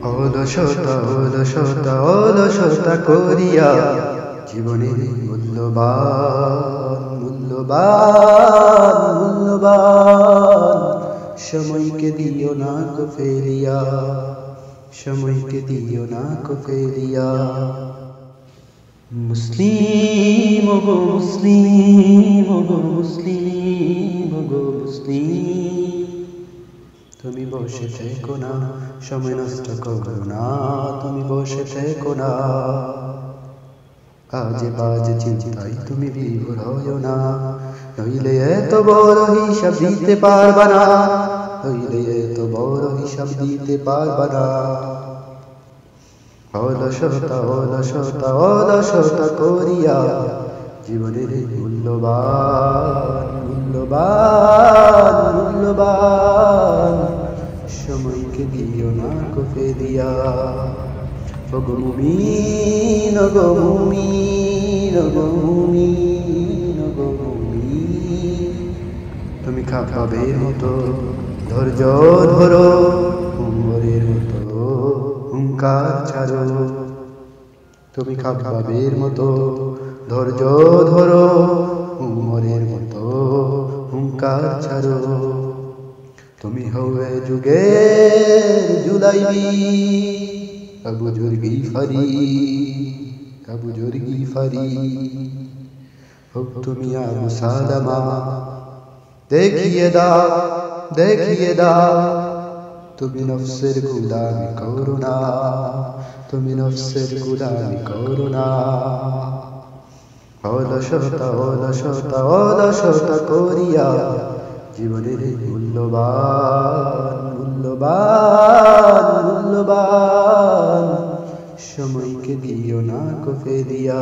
অলসতা অলসতা অলসতা করিয়া জীবনের মূল্যবান মূল্যবান মূল্যবান সময়কে দিও না কো ফেলিয়া, সময়কে দিও না কো ফেলিয়া। মুসলিম গো মুসলিম গো মুসলিম গো মুসলিম, তুমি বসে থেকো না, সময় নষ্ট করো না, তুমি বসে থেকো না। আজে বাজে চিন্তায় তুমি বিভোর হইও না, নইলে এত বড় হিসাব দিতে পারবা না, নইলে এত বড় হিসাব দিতে পারবা না। অলসতা অলসতা অলসতা করিয়া জীবনের মূল্যবান মূল্যবান মূল্যবান সময়কে দিও না কো ফেলিয়া। ওগো মুমিন ওগো মুমিন ওগো মুমিন ওগো মুমিন, তুমি খাবাবের মতো ধৈর্য ধরো, উমরের মতো হুঙ্কার ছাড়ো। তুমি খাবাবের মতো ধৈর্য ধরো, উমরের মতো হুঙ্কার ছাড়ো। তুমি হবে যুগের জুলাইবি, আবু যর গিফারি, আবু যর গিফারি। হোক তুমি আবু সালামা, দেখিয়ে দাও দেখিয়ে দাও, তুমি নফসের গুলামি করো না, তুমি নফসের গুলামি করো না। অলসতা অলসতা অলসতা করিয়া জীবনের মূল্যবান মূল্যবান মূল্যবান সময়কে দিও না কো ফেলিয়া।